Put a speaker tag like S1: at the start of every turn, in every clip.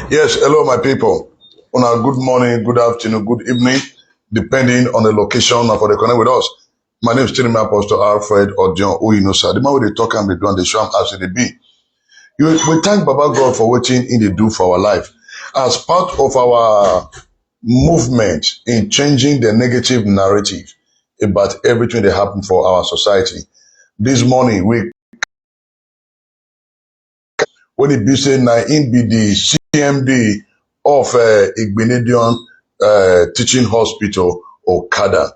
S1: Yes, hello, my people. On a good morning, good afternoon, good evening, depending on the location of where they connect with us. My name is Trinity Apostle Alfred Odion Uyinosa. The man with the talk and the do and the show am as it be. We thank Baba God for what He dey do for our life. As part of our movement in changing the negative narrative about everything that happened for our society. This morning, when it be say na him be the CMD of Igbinedion Teaching Hospital, Okada,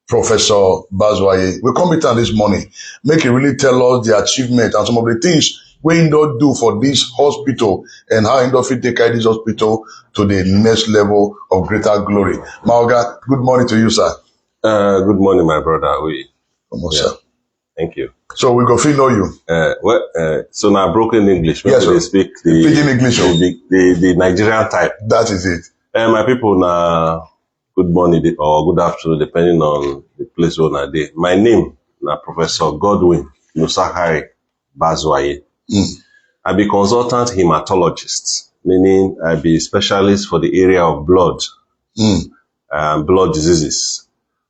S1: Professor Bazwaye. We come meet am this morning, make he really tell us the achievement and some of the things wey he don do for this hospital and how he don fit take carry this hospital to the next level of greater glory. My oga, good morning to you, sir.
S2: Good morning, my brother.
S1: Come on, sir.
S2: Thank you.
S1: So we go fit know you.
S2: So now broken English.
S1: Yes,
S2: They
S1: sir.
S2: speak
S1: Pidgin English.
S2: the Nigerian type.
S1: That is it.
S2: My people, now good morning or good afternoon, depending on the place where na dey. My name na Professor Godwin Nusahari Bazwaye. I be consultant hematologist, meaning I be specialist for the area of blood and blood diseases.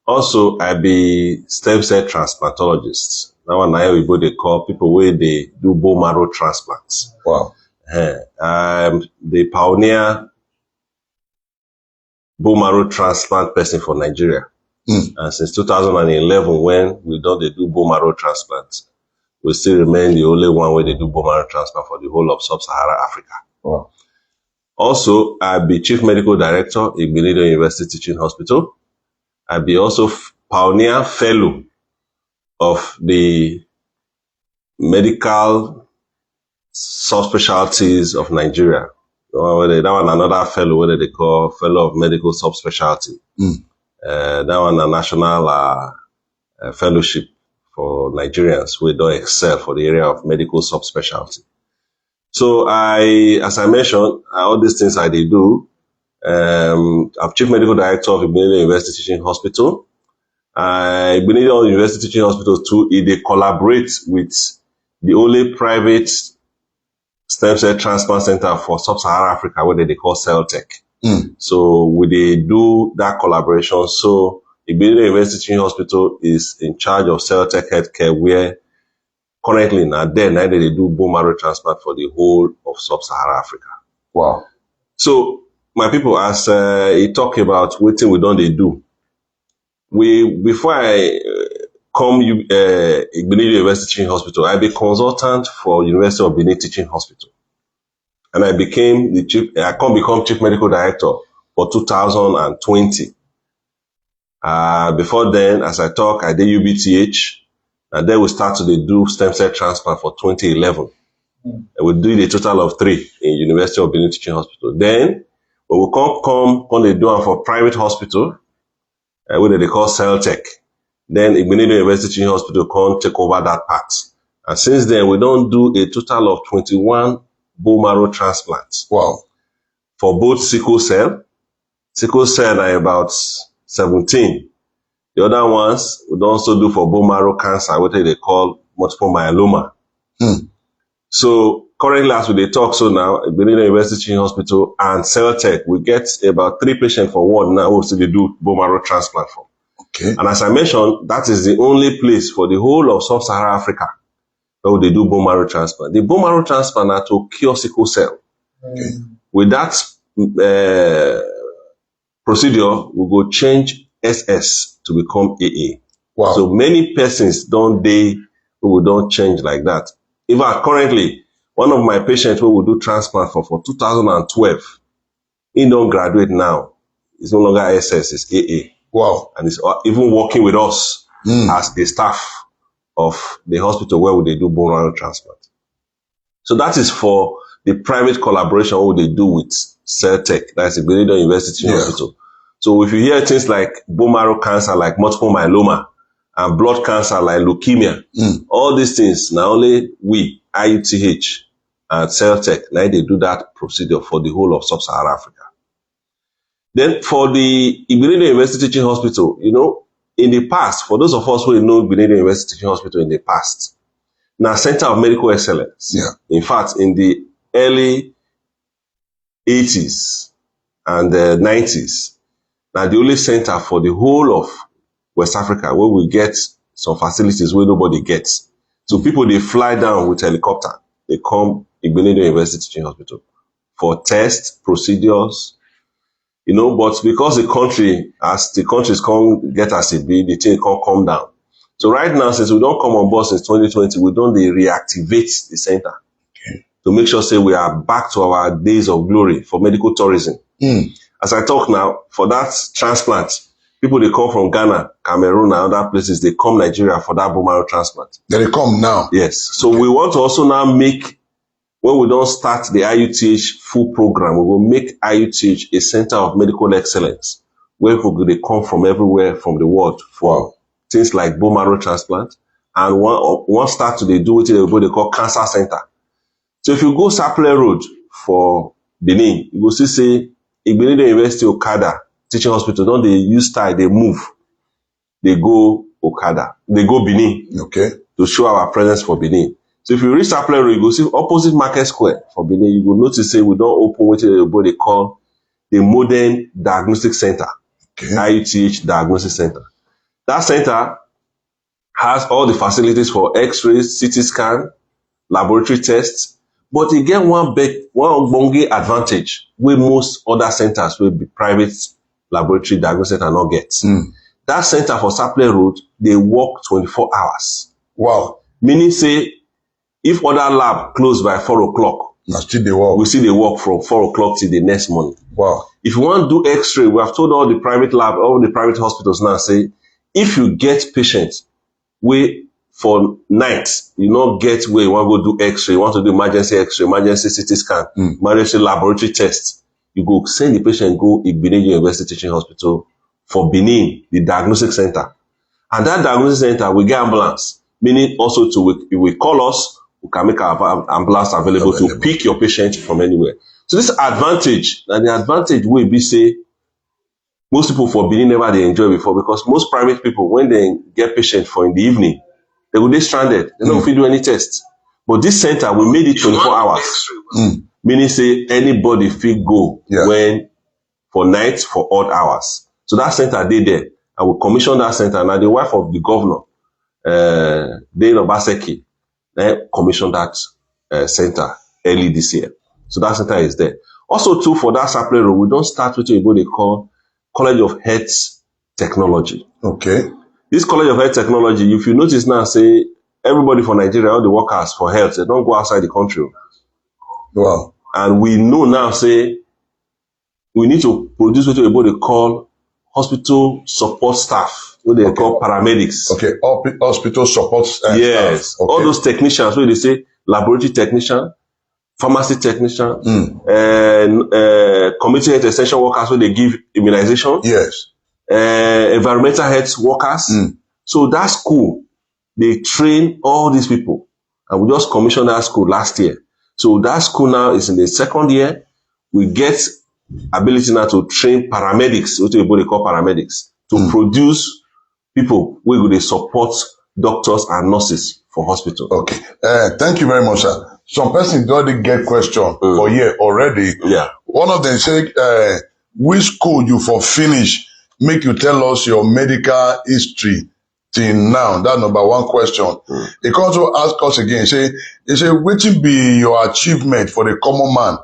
S2: Also, I be stem cell transplantologist. That one now we both they call people where they do bone marrow transplants.
S1: Wow.
S2: I'm the pioneer bone marrow transplant person for Nigeria. And since 2011, when we don't they do bone marrow transplants, we still remain the only one where they do bone marrow transplant for the whole of sub-Saharan Africa.
S1: Wow.
S2: Also, I be chief medical director Igbinedion University Teaching Hospital. I be also pioneer fellow of the medical subspecialties of Nigeria. That one another fellow, whether they call fellow of medical subspecialty. That one a national fellowship for Nigerians who don't excel for the area of medical subspecialty. So as I mentioned, all these things I did do. I'm chief medical director of Igbinedion University Teaching Hospital. Igbinedion University Teaching Hospital too, they collaborate with the only private stem cell transplant center for sub-Saharan Africa, where they call CellTech. So they do that collaboration. So Igbinedion University Teaching Hospital is in charge of CellTech healthcare, where currently now they do bone marrow transplant for the whole of sub-Saharan Africa.
S1: Wow.
S2: So my people, as he talk about what we don't they do. Before I come Igbinedion University Teaching Hospital, I be consultant for University of Benin Teaching Hospital. And I become chief medical director for 2020. Before then, as I talk, I did UBTH, and then we start to do stem cell transplant for 2011. And we did a total of 3 in University of Benin Teaching Hospital. Then, when we come they do it for private hospital, where they call CellTech. Then Igbinedion University Teaching Hospital can take over that part. And since then, we don't do a total of 21 bone marrow transplants.
S1: Wow.
S2: For both sickle cell. Sickle cell are about 17. The other ones, we don't also do for bone marrow cancer, what they call multiple myeloma. So currently, as we talk, so now, Igbinedion University Teaching Hospital and CellTech, we get about 3 patients for one now who still do bone marrow transplant for.
S1: Okay.
S2: And as I mentioned, that is the only place for the whole of sub-Saharan Africa where they do bone marrow transplant. The bone marrow transplant are to cure sickle cell.
S1: Okay.
S2: With that procedure, we go change SS to become AA.
S1: Wow.
S2: So many persons don't who don't change like that. Even currently, one of my patients who will do transplant for 2012, he don't graduate now. It's no longer SS, it's AA.
S1: Wow.
S2: And it's even working with us as a staff of the hospital where they do bone marrow transplant. So that is for the private collaboration what they do with CellTech, that's Igbinedion University Hospital. So if you hear things like bone marrow cancer, like multiple myeloma, and blood cancer like leukemia, all these things, not only we, IUTH, and CellTech, now they do that procedure for the whole of sub-Saharan Africa. Then for the Igbinedion University Teaching Hospital, in the past, for those of us who know Igbinedion University Teaching Hospital in the past, now Center of Medical Excellence.
S1: Yeah.
S2: In fact, in the early 80s and 90s. Now the only center for the whole of West Africa where we get some facilities where nobody gets. So people, they fly down with helicopter. They come Igbinedion University Teaching Hospital for tests, procedures, but because as the countries come get as it be, the thing can't come down. So right now, since we don't come on board since 2020, we don't reactivate the center to make sure say we are back to our days of glory for medical tourism. As I talk now, for that transplant, people, they come from Ghana, Cameroon, and other places, they come Nigeria for that bone marrow transplant.
S1: They come now?
S2: Yes. So we want to also now make, when we don't start the IUTH full program, we will make IUTH a center of medical excellence, where people, they come from everywhere from the world for things like bone marrow transplant. And one start to do what they call cancer center. So if you go Sapele Road for Benin, you will see say Igbinedion University Okada Teaching Hospital, don't they use style, they move. They go Okada. They go Benin.
S1: Okay.
S2: To show our presence for Benin. So if you reach Sapele Road, you go see opposite Market Square for Benin, you will notice say we don't open what they call the Modern Diagnostic Center. Okay. IUTH Diagnostic Center. That center has all the facilities for X-rays, CT scan, laboratory tests, but you get one bonge advantage where most other centers will be private laboratory diagnostic center not get. That center for Sapele Road, they work 24 hours.
S1: Wow.
S2: Meaning say, if other lab close by 4 o'clock,
S1: still they work.
S2: we see they work from 4 o'clock till the next morning.
S1: Wow.
S2: If you want to do X-ray, we have told all the private lab, all the private hospitals now say, if you get patients where for night, you not get where you want to go do X-ray, you want to do emergency X-ray, emergency CT scan, emergency laboratory test, you go send the patient go Igbinedion University Teaching Hospital for Benin, the diagnostic center. And that diagnostic center, we get ambulance, meaning also we call us, we can make our ambulance available to pick your patient from anywhere. So this advantage, and the advantage will be say, most people for Benin never they enjoy before, because most private people, when they get patient for in the evening, they will be stranded. They don't fit do any test. But this center, we made it 24 hours. Meaning say anybody fit go when for night for odd hours. So that center they there. And we commissioned that center. Now the wife of the governor, Dane Obaseki, commissioned that center early this year. So that center is there. Also too, for that Sapele Road, we don't start with what they call College of Health Technology.
S1: Okay.
S2: This College of Health Technology, if you notice now, say, everybody for Nigeria, all the workers for health, they don't go outside the country.
S1: Wow.
S2: And we know now, say, we need to produce what they call hospital support staff, what they call paramedics.
S1: Okay, hospital support staff.
S2: Yes. Okay. All those technicians, where they say laboratory technician, pharmacy technician, community health extension workers, where they give immunization.
S1: Yes.
S2: Environmental health workers. So that school, they train all these people. And we just commissioned that school last year. So that school now is in the second year. We get ability now to train paramedics, what they call paramedics, to produce people who will support doctors and nurses for hospital.
S1: Okay. Thank you very much, sir. Some person already get question for here already.
S2: Yeah.
S1: One of them say, which school you for finish? Make you tell us your medical history till now. That's number one question. He can also ask us again, he say, which will be your achievement for the common man?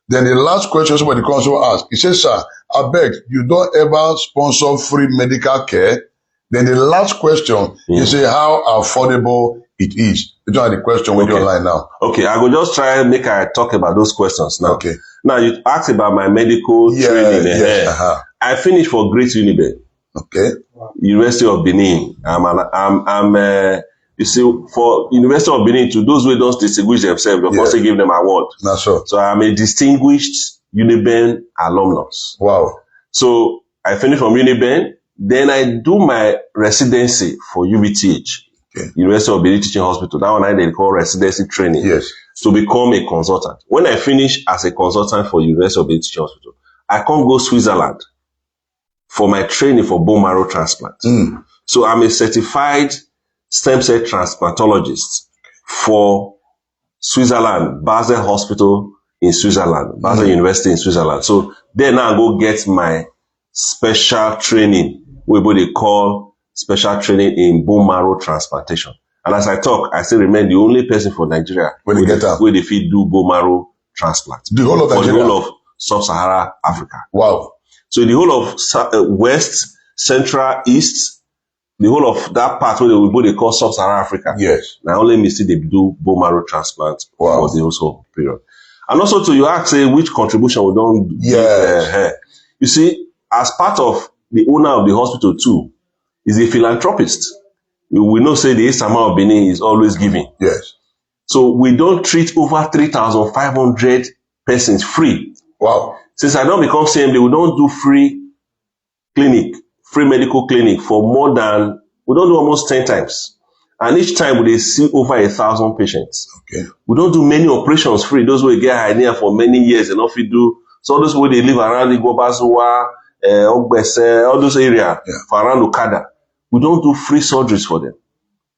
S1: Then the last question somebody can also ask, he says, sir, I beg, you don't ever sponsor free medical care? Then the last question, he say, how affordable it is. You don't have the question with you online now.
S2: Okay, I will just try and I talk about those questions now.
S1: Okay.
S2: Now, you asked about my medical training.
S1: Yes,
S2: I finished for Great Uniben.
S1: Okay.
S2: University of Benin. You see, for University of Benin, to those who don't distinguish themselves, they also give them award.
S1: That's so.
S2: So I'm a distinguished Uniben alumnus.
S1: Wow.
S2: So I finished from Uniben, then I do my residency for UBTH, University of Benin Teaching Hospital. That one they call residency training.
S1: Yes.
S2: To become a consultant. When I finish as a consultant for University of Benin Teaching Hospital, I can't go Switzerland for my training for bone marrow transplant. So I'm a certified stem cell transplantologist for Switzerland, Basel Hospital in Switzerland, Basel University in Switzerland. So then now I go get my special training, what they call special training in bone marrow transplantation. And as I talk, I still remain the only person for Nigeria
S1: where
S2: they fit do bone marrow transplant.
S1: The whole of Nigeria?
S2: For the whole of sub-Sahara Africa.
S1: Wow.
S2: So the whole of West, Central, East, the whole of that part where they call sub-Sahara Africa.
S1: Yes.
S2: Now only me see they do bone marrow transplant
S1: wow.
S2: for the also period. And also to you ask, say, which contribution we don't
S1: yes.
S2: You see, as part of the owner of the hospital too, is a philanthropist. We know say the East Ama of Benin is always giving.
S1: Yes.
S2: So we don't treat over 3,500 persons free.
S1: Wow.
S2: Since I don't become CMD, we don't do free medical clinic for more than, we don't do almost 10 times. And each time we see over 1,000 patients.
S1: Okay.
S2: We don't do many operations free. Those who get hernia for many years and if we do, so those who they live around the Gobazuwa, Ogbese, all those areas for around Okada. We don't do free surgeries for them.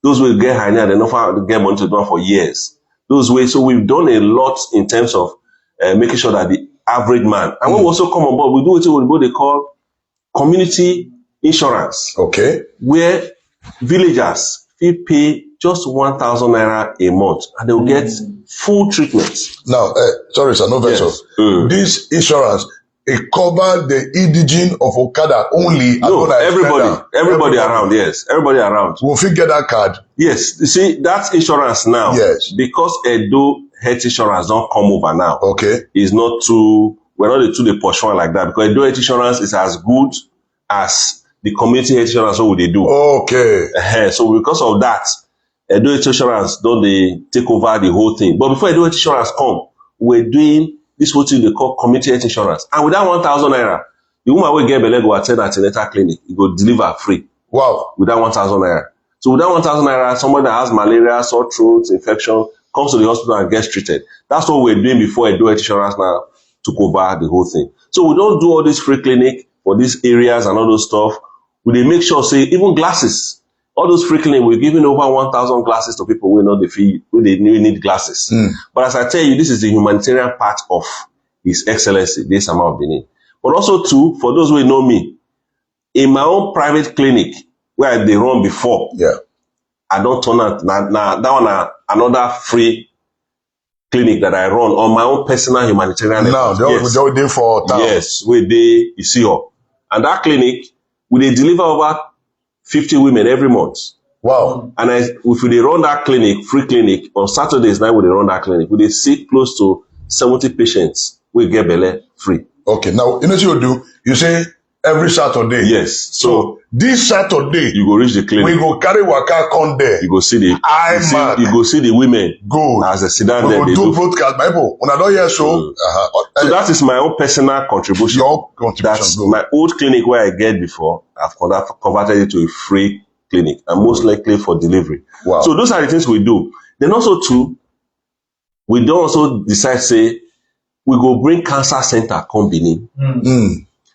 S2: Those who get hernia, they don't get money to do it for years. Those ways, so we've done a lot in terms of making sure that the average man, and when we also come on board, we do what they call community insurance.
S1: Okay.
S2: Where villagers pay just 1,000 naira a month and they will get full treatment.
S1: Now, sorry, sir, no vessel. Yes. This insurance, it covers the indigene of Okada only.
S2: No, everybody around, yes. Everybody around.
S1: Will we get that card?
S2: Yes. You see, that's insurance now.
S1: Yes.
S2: Because Edo health insurance don't come over now.
S1: Okay.
S2: It's not too, we're not too the push one like that. Because Edo health insurance is as good as the community health insurance, what they do.
S1: Okay.
S2: So because of that, Edo health insurance don't they take over the whole thing. But before Edo health insurance come, we're doing this what they call community health insurance. And with that 1,000 naira, the woman will get belle go attend at antenatal clinic. It go deliver free.
S1: Wow.
S2: With that 1,000 naira. So with that 1,000 naira, somebody that has malaria, sore throat, infection, comes to the hospital and gets treated. That's what we're doing before Edo health insurance now took over the whole thing. So we don't do all this free clinic for these areas and all those stuff. We make sure, say, even glasses. All those free clinic, we're giving over 1,000 glasses to people who know who they need glasses. But as I tell you, this is the humanitarian part of His Excellency, this amount of Benin. But also too, for those who know me, in my own private clinic where they run before, I don't turn out that one another free clinic that I run on my own personal humanitarian.
S1: Now they there for town.
S2: Yes, where they you see her. And that clinic, we deliver over 50 women every month.
S1: Wow.
S2: And if we run that clinic, free clinic, on Saturdays night we run that clinic, we see close to 70 patients we get belle free.
S1: Okay, now you know what you do? You say every Saturday.
S2: Yes.
S1: So this Saturday
S2: you go reach the clinic.
S1: We go carry waka come there.
S2: You go see the you go see the women.
S1: Good.
S2: As they sit down
S1: there.
S2: We
S1: go do broadcast, my people. When I don't hear so.
S2: So that is my own personal contribution.
S1: Your contribution.
S2: That's my old clinic where I get before. I've converted it to a free clinic and most likely for delivery.
S1: Wow.
S2: So those are the things we do. Then also too, we don't also decide say we go bring cancer center come Benin.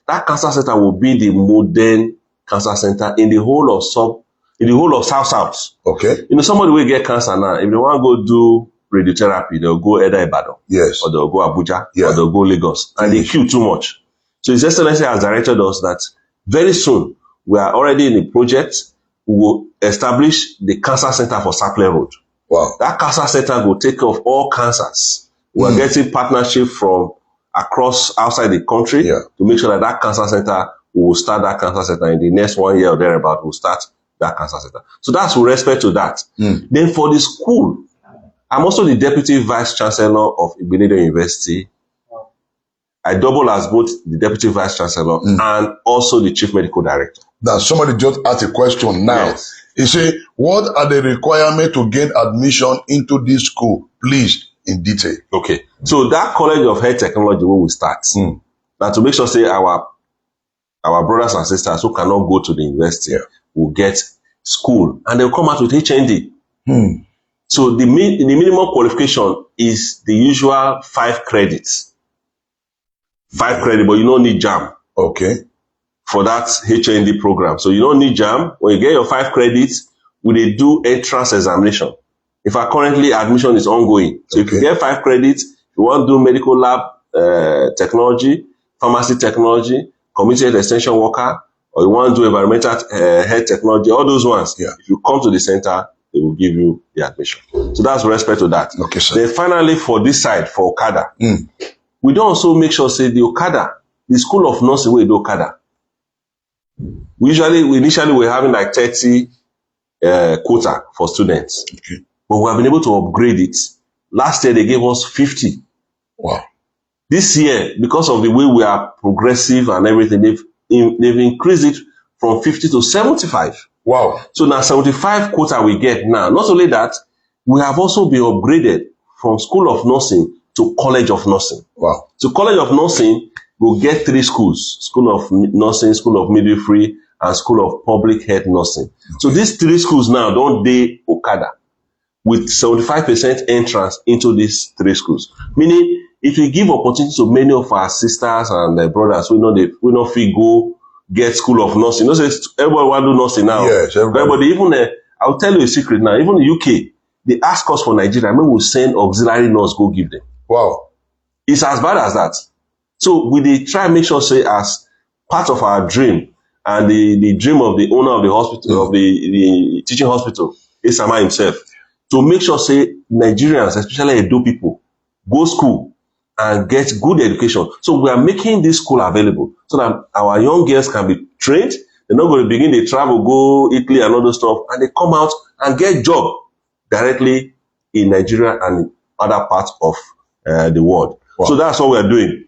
S2: That cancer center will be the modern cancer center in the whole of South.
S1: Okay.
S2: You know, somebody will get cancer now. If they want to go do radiotherapy, they'll go either Ibadan.
S1: Yes.
S2: Or they'll go Abuja. Or they'll go Lagos. And they queue too much. So His Excellency has directed us that very soon we are already in the project. We will establish the cancer center for Saple Road.
S1: Wow.
S2: That cancer center will take care of all cancers. We are getting partnership from across outside the country to make sure that cancer center, we will start that cancer center in the next 1 year or thereabout, we'll start that cancer center. So that's with respect to that. Then for the school, I'm also the Deputy Vice Chancellor of Igbinedion University. I double as both the Deputy Vice Chancellor and also the Chief Medical Director.
S1: Now, somebody just asked a question now.
S2: Yes.
S1: He said, what are the requirements to gain admission into this school? Please, in detail.
S2: Okay. So that College of Health Technology where we start. Now to make sure say our brothers and sisters who cannot go to the university will get school and they'll come out with HND. So the minimum qualification is the usual 5 credits. 5 credits, but you don't need JAM.
S1: Okay.
S2: For that HND program. So you don't need JAM. When you get your 5 credits, we do entrance examination. In fact, currently admission is ongoing. So if you get 5 credits, you want to do medical lab technology, pharmacy technology, community health extension worker, or you want to do environmental health technology, all those ones, if you come to the center, they will give you the admission. So that's with respect to that.
S1: Okay, sir.
S2: Then finally, for this side, for Okada, we don't also make sure, say, the Okada, the School of Nursing will do Okada. Initially, we're having like 30 quota for students.
S1: Okay.
S2: But we have been able to upgrade it. Last year, they gave us 50.
S1: Wow.
S2: This year, because of the way we are progressive and everything, they've increased it from 50 to 75.
S1: Wow.
S2: So now 75 quota we get now. Not only that, we have also been upgraded from School of Nursing to College of Nursing.
S1: Wow.
S2: So College of Nursing will get 3 schools: School of Nursing, School of Midwifery, and School of Public Health Nursing. Okay. So these 3 schools now don't dey Okada with 75% entrance into these 3 schools. Meaning, it will give opportunity to many of our sisters and their brothers who know fit go get School of Nursing. You know, everybody want to do nursing now.
S1: Yes, everybody.
S2: Even, I'll tell you a secret now, even the UK, they ask us for Nigeria, maybe we'll send auxiliary nurse, go give them.
S1: Wow.
S2: It's as bad as that. So we try and make sure, say, as part of our dream, and the dream of the owner of the hospital, of the teaching hospital, Isama himself, to make sure, say, Nigerians, especially Edo people, go school and get good education. So we are making this school available so that our young girls can be trained. They're not going to begin to travel, go Italy and all those stuff, and they come out and get job directly in Nigeria and other parts of the world. Wow. So that's what we're doing.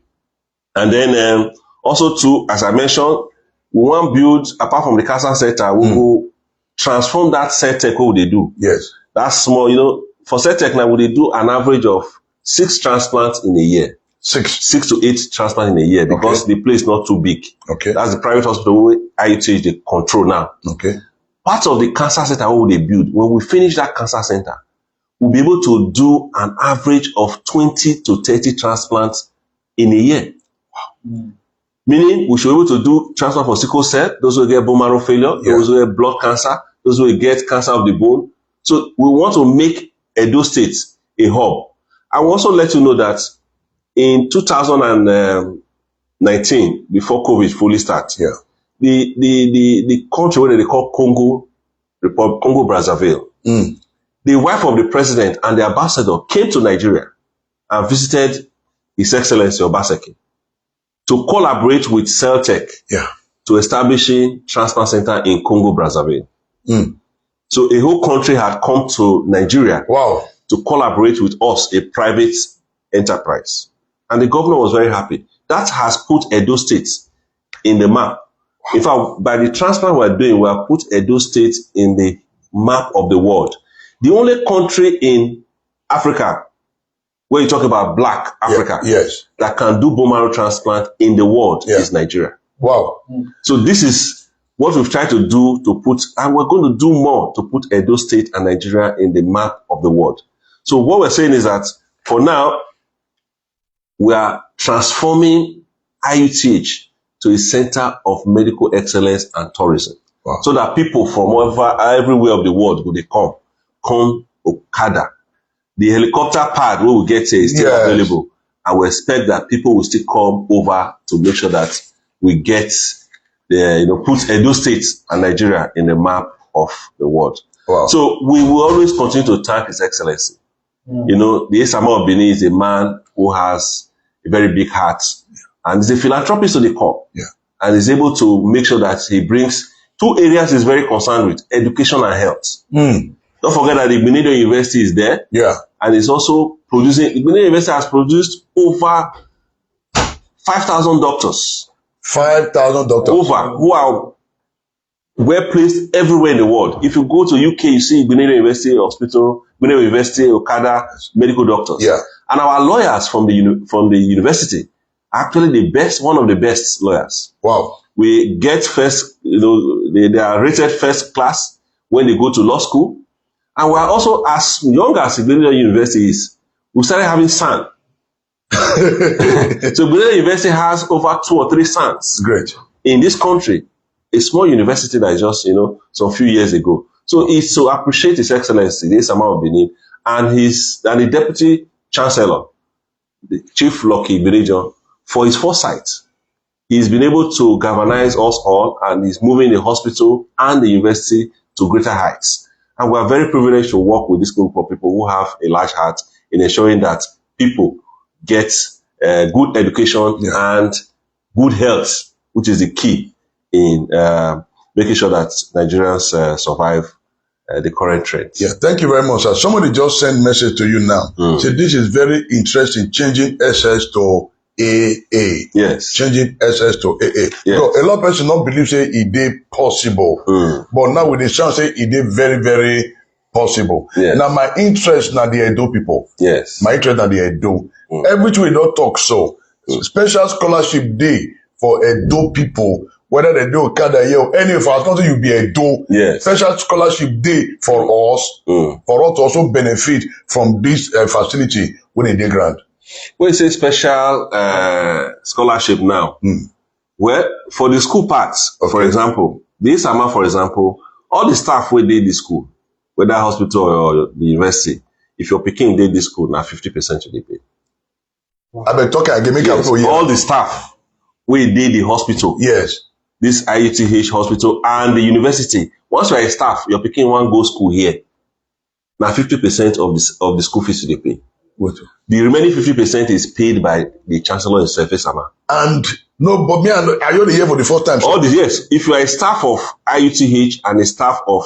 S2: And then also too, as I mentioned, we want to build, apart from the cancer center, we will transform that CETEC what they do.
S1: Yes.
S2: That's small, you know, for CETEC now, we do an average of 6 transplants in a year. 6 to 8 transplants in a year, because the place is not too big.
S1: Okay.
S2: That's the private hospital where IUTH they control now.
S1: Okay.
S2: Part of the cancer center what they build, when we finish that cancer center, we'll be able to do an average of 20 to 30 transplants in a year. Wow. Meaning, we should be able to do transplant for sickle cell, those who get bone marrow failure, those who get blood cancer, those who get cancer of the bone. So we want to make Edo State a hub. I will also let you know that in 2019, before COVID fully started, the country where they call Congo Brazzaville, the wife of the president and the ambassador came to Nigeria and visited His Excellency Obaseki to collaborate with CELTEC to establishing transplant center in Congo Brazzaville. So a whole country had come to Nigeria to collaborate with us, a private enterprise. And the governor was very happy. That has put Edo State in the map. In fact, by the transplant we're doing, we have put Edo State in the map of the world. The only country in Africa, where you talk about black Africa, that can do bone marrow transplant in the world is Nigeria. Wow. So this is what we've tried to do to put, and we're going to do more to put Edo State and Nigeria in the map of the world. So what we're saying is that for now, we are transforming IUTH to a center of medical excellence and tourism. Wow. So that people from everywhere of the world, when they come Okada. The helicopter pad where we get here is still available. And we expect that people will still come over to make sure that we get put Edo State and Nigeria in the map of the world. Wow. So we will always continue to thank His Excellency. You know, the Esama of Benin is a man who has a very big heart and is a philanthropist to the core. And is able to make sure that he brings 2 areas he's very concerned with: education and health. Don't forget that the Igbinedion University is there. And it's also producing, Igbinedion University has produced over 5,000 doctors. 5,000 doctors. Over, who are well placed everywhere in the world. If you go to UK, you see Igbinedion University Hospital, Igbinedion University, Okada, medical doctors. And our lawyers from the university are actually the best, one of the best lawyers. Wow. We get first, they are rated first class when they go to law school. And we are also, as young as Igbinedion University is, we started having SAN. So Igbinedion University has over 2 or 3 SANs. Great. In this country, a small university that is just, some few years ago. So it's to appreciate His Excellency, the Esama of Benin, and the Deputy Chancellor, the Chief Lucky Igbinedion, for his foresight. He's been able to galvanize us all, and he's moving the hospital and the university to greater heights. And we are very privileged to work with this group of people who have a large heart in ensuring that people get good education and good health, which is the key in making sure that Nigerians survive the current trends.
S1: Yeah, thank you very much, sir. Somebody just sent message to you now. Say this is very interesting, changing SS to AA.
S2: Yes.
S1: Changing SS to AA.
S2: Yes.
S1: Because a lot of people don't believe say it is possible. But now with the chance say it is very, very possible.
S2: Yes.
S1: Now my interest now the Edo people.
S2: Yes.
S1: My interest now the Edo. Everything we don't talk so. Special scholarship day for Edo people. Whether they do Kada here or any of our country, you be Edo.
S2: Yes.
S1: Special scholarship day for us. For us to also benefit from this facility when they grant.
S2: When you say special scholarship now, well, for the school parts, for example, this summer, for example, all the staff who did the school, whether hospital or the university, if your picking did the school, now 50% you pay.
S1: I been talking again, make
S2: yes, all the staff who did the hospital,
S1: yes,
S2: this IUTH hospital and the university. Once you are a staff, your picking one go school here. Now 50% of the school fees they pay.
S1: What?
S2: The remaining 50% is paid by the chancellor himself, Sama.
S1: And no, but me, are you here for the first time?
S2: All this, yes. If you are a staff of IUTH and a staff of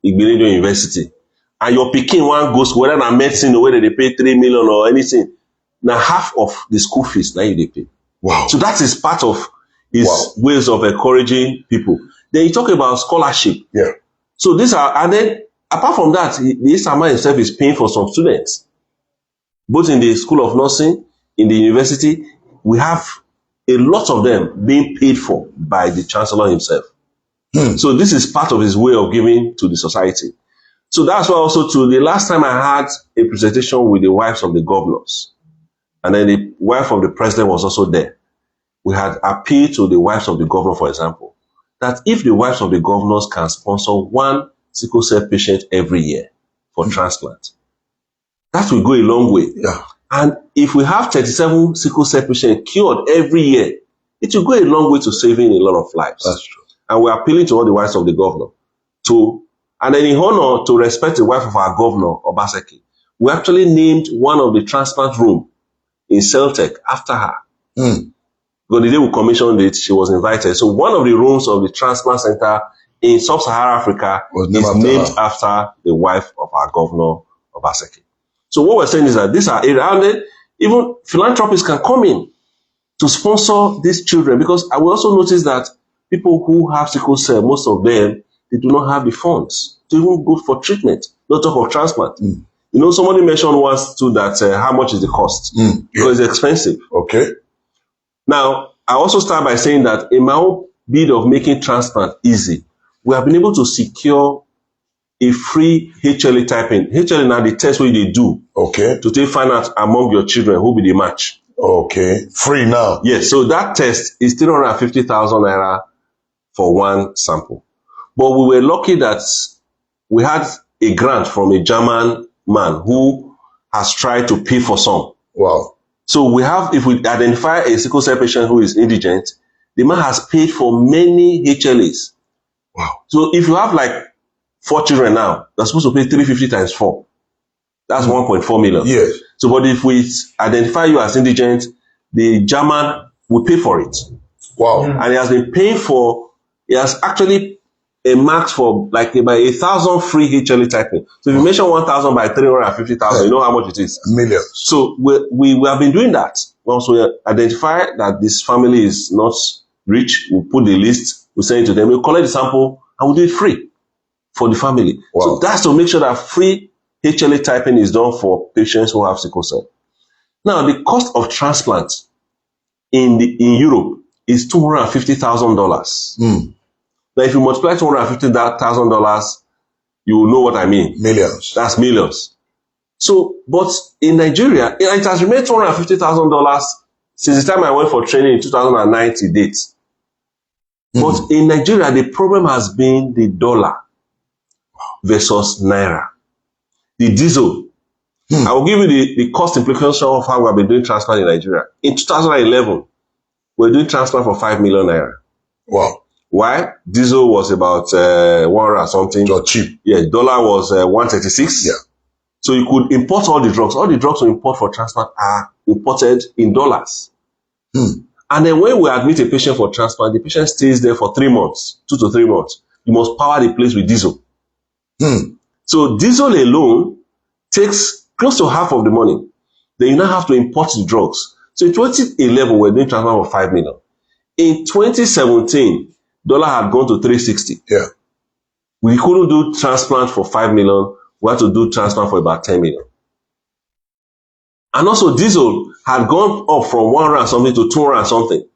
S2: Igbinedion University, and your picking one goes whether na medicine or whether they pay 3 million or anything, now half of the school fees now they pay.
S1: Wow.
S2: So that is part of his ways of encouraging people. Then you talk about scholarship.
S1: Yeah.
S2: So these are, and then apart from that, the Sama himself is paying for some students. Both in the School of Nursing, in the university, we have a lot of them being paid for by the chancellor himself. So this is part of his way of giving to the society. So that's why also the last time I had a presentation with the wives of the governors, and then the wife of the president was also there. We had appealed to the wives of the governor, for example, that if the wives of the governors can sponsor one sickle cell patient every year for transplant, that will go a long way.
S1: Yeah.
S2: And if we have 37 sickle cell patients cured every year, it will go a long way to saving a lot of lives.
S1: That's true.
S2: And we're appealing to all the wives of the governor and then in honor to respect the wife of our governor, Obaseki, we actually named one of the transplant room in Celtec after her. Because the day we commissioned it, she was invited. So one of the rooms of the transplant center in sub-Saharan Africa is named after the wife of our governor, Obaseki. So what we're saying is that these are areas, and then even philanthropists can come in to sponsor these children, because I will also notice that people who have sickle cell, most of them, they do not have the funds to even go for treatment, not talk of transplant. You know, somebody mentioned once too that how much is the cost? Because it's expensive.
S1: Okay.
S2: Now, I also start by saying that in my own bid of making transplant easy, we have been able to secure a free HLA typing. HLA now the test where they do.
S1: Okay.
S2: To find out among your children who be the match.
S1: Okay. Free now.
S2: Yes. So that test is 350,000 naira for one sample. But we were lucky that we had a grant from a German man who has tried to pay for some.
S1: Wow.
S2: So we have, if we identify a sickle cell patient who is indigent, the man has paid for many HLAs.
S1: Wow.
S2: So if you have like 4 children now, they're supposed to pay 350 times 4. That's 1.4 million.
S1: Yes.
S2: So, but if we identify you as indigent, the German will pay for it.
S1: Wow.
S2: And he has been paying he has actually marked for like about 1,000 free HLA typing. So if you mention 1,000 by 350,000, you know how much it is.
S1: Millions.
S2: So we have been doing that. Once we identify that this family is not rich, we'll put the list, we'll send it to them, we'll collect the sample, and we'll do it free for the family.
S1: Wow.
S2: So that's to make sure that free HLA typing is done for patients who have sickle cell. Now, the cost of transplant in Europe is $250,000. Now, if you multiply $250,000, you will know what I mean.
S1: Millions.
S2: That's millions. So, but in Nigeria, it has remained $250,000 since the time I went for training in 2009 to date. But in Nigeria, the problem has been the dollar versus naira. The diesel I will give you the cost implication of how we have been doing transplant in Nigeria. In 2011, we were doing transplant for 5 million naira.
S1: Wow.
S2: Why? Diesel was about 100 something.
S1: So cheap.
S2: Yeah, dollar was 136.
S1: Yeah.
S2: So you could import all the drugs. All the drugs we import for transplant are imported in dollars. And then when we admit a patient for transplant, the patient stays there for 3 months, 2 to 3 months. You must power the place with diesel. So diesel alone takes close to half of the money. Then you now have to import the drugs. So in 2011, we were doing transplant for 5 million. In 2017, dollar had gone to 360.
S1: Yeah.
S2: We couldn't do transplant for 5 million. We had to do transplant for about 10 million. And also diesel had gone up from 100 and something to 200 and something.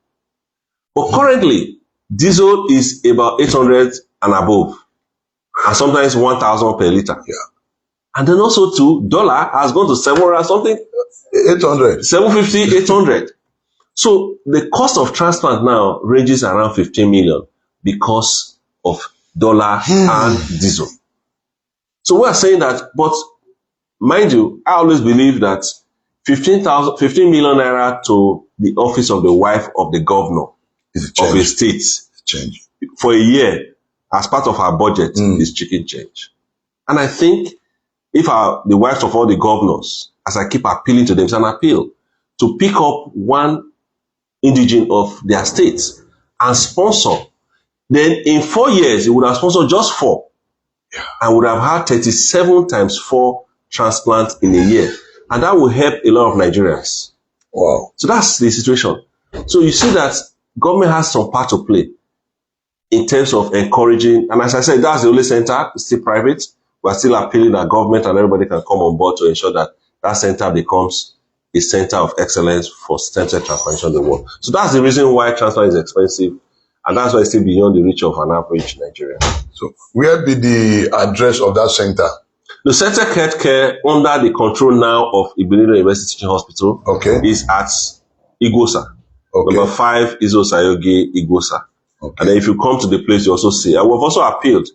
S2: But currently, diesel is about 800 and above. And sometimes 1,000 per liter.
S1: Yeah.
S2: And then also too, dollar has gone to 700 and something.
S1: 800.
S2: 750, 800. So the cost of transplant now ranges around 15 million because of dollar and diesel. So we are saying that, but mind you, I always believe that 15 million naira to the office of the wife of the governor of a state for a year as part of our budget is chicken change. And I think if the wives of all the governors, as I keep appealing to them, it's an appeal to pick up one indigene of their states and sponsor, then in 4 years, it would have sponsored just 4. Yeah. And would have had 37 times 4 transplants in a year. And that will help a lot of Nigerians.
S1: Wow.
S2: So that's the situation. So you see that government has some part to play in terms of encouraging. And as I said, that's the only center. It's still private. We're still appealing that government and everybody can come on board to ensure that that center becomes a center of excellence for stem cell transplantation in the world. So that's the reason why transplant is expensive. And that's why it's still beyond the reach of an average Nigerian. So
S1: where be the address of that center?
S2: The Center Healthcare, under the control now of Igbinedion University Teaching Hospital, is at Igosa. Number 5, Izo Sayogi, Igosa. And then if you come to the place, you also see. And we've also appealed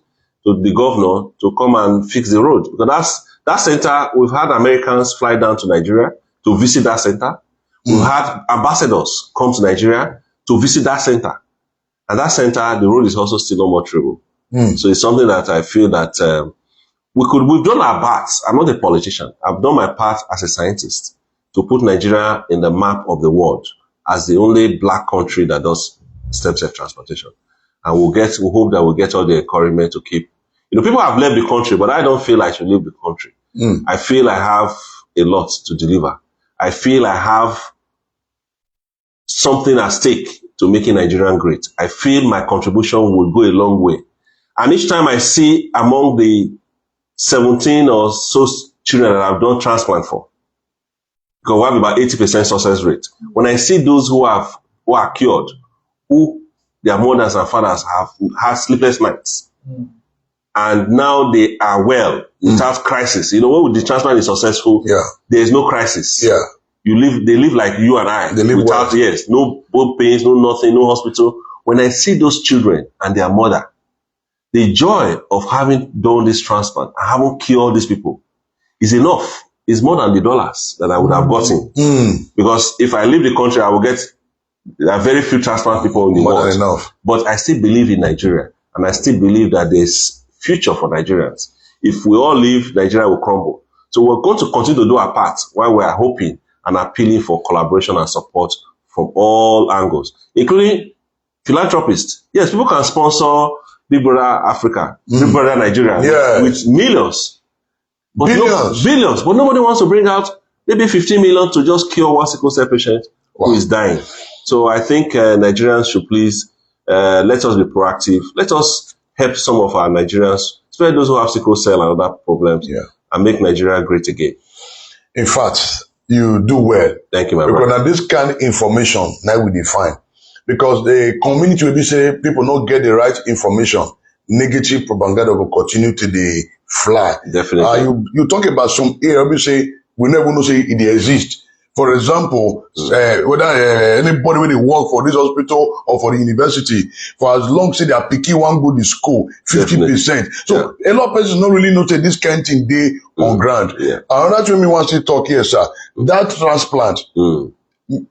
S2: to the governor to come and fix the road. Because that center, we've had Americans fly down to Nigeria to visit that center. We've had ambassadors come to Nigeria to visit that center. And that center, the road is also still not more trouble. So it's something that I feel that we've done our parts. I'm not a politician. I've done my part as a scientist to put Nigeria in the map of the world as the only black country that does stem cell transplantation. And we hope that we'll get all the encouragement to keep. People have left the country, but I don't feel I should leave the country. I feel I have a lot to deliver. I feel I have something at stake to making Nigeria great. I feel my contribution will go a long way. And each time I see among the 17 or so children that I've done transplant for, because we have about 80% success rate. When I see those who are cured, who their mothers and fathers have had sleepless nights, and now they are well without crisis. When the transplant is successful, there is no crisis. They live like you and I. They live without no bone pains, no nothing, no hospital. When I see those children and their mother, the joy of having done this transplant and having cured these people is enough. It's more than the dollars that I would have gotten. Because if I leave the country, there are very few transplant people in the world.
S1: Enough.
S2: But I still believe in Nigeria. And I still believe that there's future for Nigerians. If we all leave, Nigeria will crumble. So we're going to continue to do our part while we are hoping and appealing for collaboration and support from all angles, including philanthropists. Yes, people can sponsor Big Brother Africa, Big Brother Nigeria with millions. Billions. But nobody wants to bring out maybe 15 million to just cure one sickle cell patient who is dying. So I think Nigerians should please let us be proactive. Let us help some of our Nigerians, especially those who have sickle cell and other problems, and make Nigeria great again.
S1: In fact, you do well.
S2: Thank you, my brother.
S1: Because this kind of information now we define. Because the community will be say people don't get the right information. Negative propaganda will continue to the fly.
S2: Definitely.
S1: You talk about some area, we say we never know say it exists. For example, whether anybody when they work for this hospital or for the university, for as long as they are picking one go to school, 50%. So a lot of persons don't really know that this kind of thing they on ground. Another thing we want to talk here, sir, that transplant.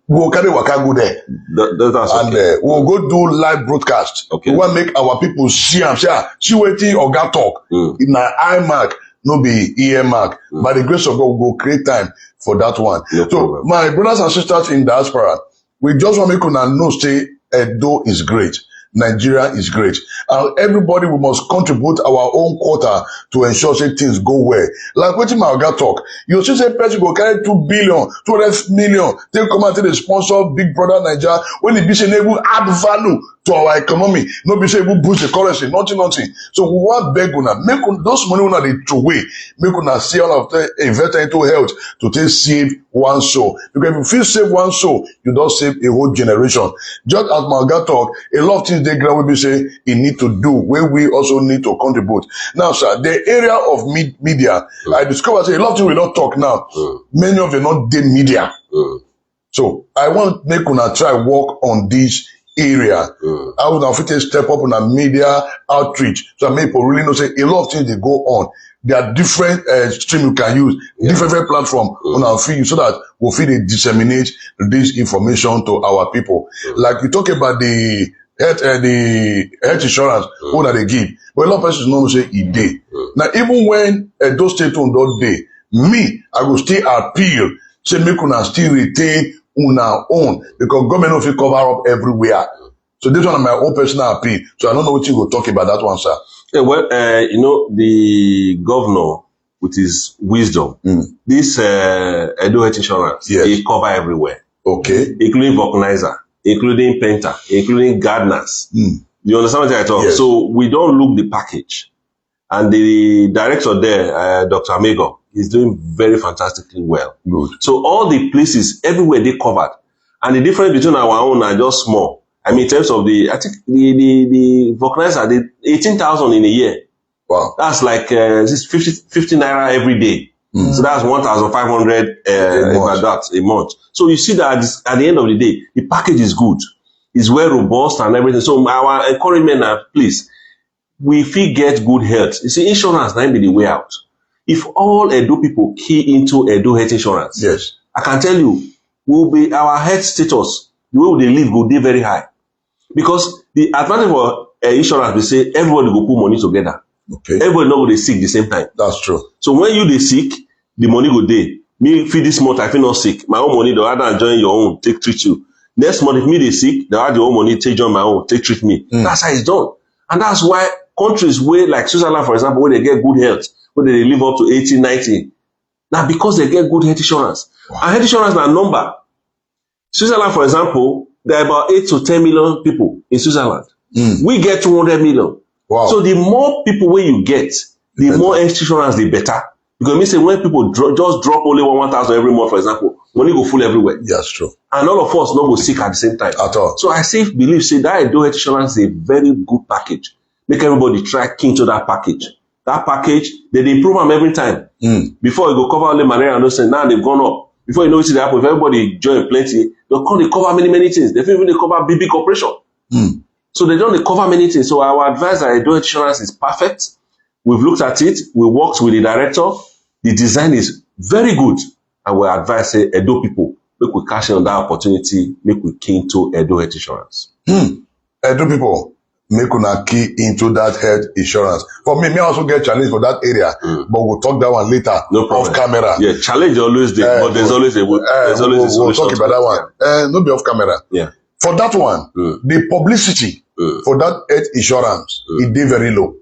S1: We'll carry waka go there.
S2: That's
S1: and we'll go do live broadcast.
S2: Okay.
S1: We want to make our people see and say, see waiting or got talk. In an eye mark, no be ear mark. By the grace of God, we'll go create time for that one. So my brothers and sisters in diaspora, we just want to make una know say Edo is great. Nigeria is great. And everybody, we must contribute our own quota to ensure say things go well. Like what my oga talk, you see say person go carry 2 billion, 200 million, they come out to the sponsor Big Brother Nigeria when it be say they will add value to our economy. No be say we boost the currency, nothing. So we want beg una, make those money una dey throw away, make una see all of them invest into health to take save one soul. Because if you feel save one soul, you don't save a whole generation. Just as my oga talk, a lot of things they ground will be say you need to do where we also need to contribute. Now, sir, the area of media, I discovered say a lot of things we don't talk now. Many of them not the media. So I want make una try work on this area. I would have to step up on a media outreach so that people really know say a lot of things they go on. There are different streams you can use, different platforms on our feed so that we'll feed and disseminate this information to our people. Like you talk about the health insurance, what that they give. But a lot of persons know say it day. Now, even when those state on that day, me, I will still appeal, say make una still retain una own because government will cover up everywhere. So this one is my own personal appeal. So I don't know what you will talk about that one, sir.
S2: Yeah, well, you know, the governor with his wisdom, this Edo Health Insurance, he cover everywhere.
S1: Okay.
S2: Including vulcanizer, including painter, including gardeners. You understand what I talk?
S1: Yes.
S2: So we don't look the package. And the director there, Dr. Amego, is doing very fantastically well.
S1: Good.
S2: So all the places, everywhere they covered. And the difference between our own are just small. I mean, in terms of I think the vulcanizer, the 18,000 in a year.
S1: Wow.
S2: That's like 50 naira every day. So that's 1,500 a month. So you see that at the end of the day, the package is good. It's well robust and everything. So our encouragement now, please, we feel get good health. You see, insurance might be the way out. If all Edo people key into Edo Health Insurance,
S1: yes,
S2: I can tell you, will be our health status, the way they live will be very high. Because the advantage for insurance, we say everybody go put money together.
S1: Okay.
S2: Everybody not go dey sick the same time.
S1: That's true.
S2: So when you dey sick, the money go dey. Me feel this month, I feel not sick. My own money, they rather join your own, take treat you. Next month, if me dey sick, they have their own money, take join my own, take treat me. That's how it's done. And that's why countries where, like Switzerland, for example, where they get good health, where they live up to 80, 90, now because they get good health insurance. Wow. And health insurance is a number. Switzerland, for example, there are about 8 to 10 million people in Switzerland. We get 200 million.
S1: Wow.
S2: So the more people where you get, the more health insurance, the better. Because it means that when people just drop only 1,000 every month, for example, money go full everywhere.
S1: That's true. And
S2: all of us not go sick at the same time.
S1: At all.
S2: So I believe that Edo Health Insurance is a very good package. Make everybody try key into that package. That package, they improve them every time. Before you go cover only malaria and those, now they've gone up. Before you know what's happen, if everybody join plenty, they cover many things. They even cover big operation. So they don't cover many things. So our advice that Edo Insurance is perfect. We've looked at it. We worked with the director. The design is very good. And we advise Edo people, make we cash in on that opportunity, make we key into Edo Health Insurance.
S1: Edo people, make una key into that health insurance. For me also get challenged for that area, but we'll talk that one later.
S2: No problem.
S1: Off camera.
S2: Yeah, challenge always there, but there's always a solution.
S1: We'll talk about that one. No be off camera.
S2: Yeah.
S1: For that one, the publicity for that health insurance is very low.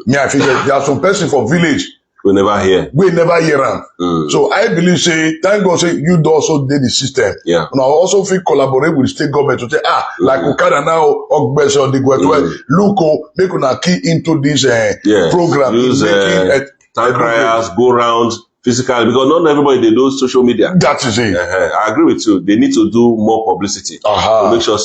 S1: Me, I feel there are some person for village
S2: we never hear
S1: them. So I believe thank God you do also did the system.
S2: Yeah.
S1: And I also feel collaborate with the state government to say like Okada now Ogbeso the Luko make una key into this program.
S2: Use tank criers, go round physically, because not everybody they do social media.
S1: That is it.
S2: I agree with you. They need to do more publicity to make sure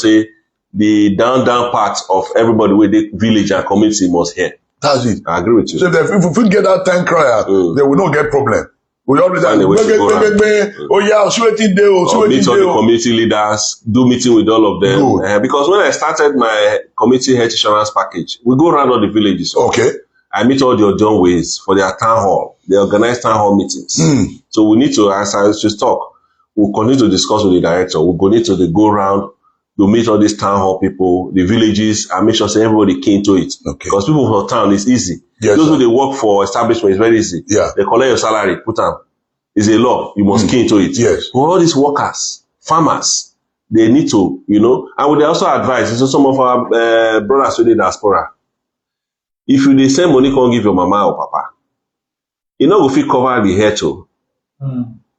S2: the down part of everybody with the village and community must hear.
S1: That's it.
S2: I agree with you.
S1: So if we get that tank crier, they will not get problem. We always
S2: find a way to go around.
S1: oh yeah, see what you do, see what you
S2: Meet all the
S1: do.
S2: community leaders, do meeting with all of them. Because when I started my community health insurance package, we go around all the villages.
S1: Okay.
S2: I meet all the Ojon ways for their town hall. They organize town hall meetings. So we need to, as I just talk, we'll continue to discuss with the director. We'll go need to go around to meet all these town hall people, the villages, and make sure say everybody keen to it.
S1: Okay.
S2: Because people for town is easy.
S1: Yes,
S2: those who they work for establishment is very easy.
S1: Yeah.
S2: They collect your salary, put them. It's a law. You must keen to it.
S1: Yes.
S2: For all these workers, farmers, they need to, and we also advise, so some of our brothers with the diaspora, if you dey send money, can't give your mama or papa, you know, if you cover the hair too.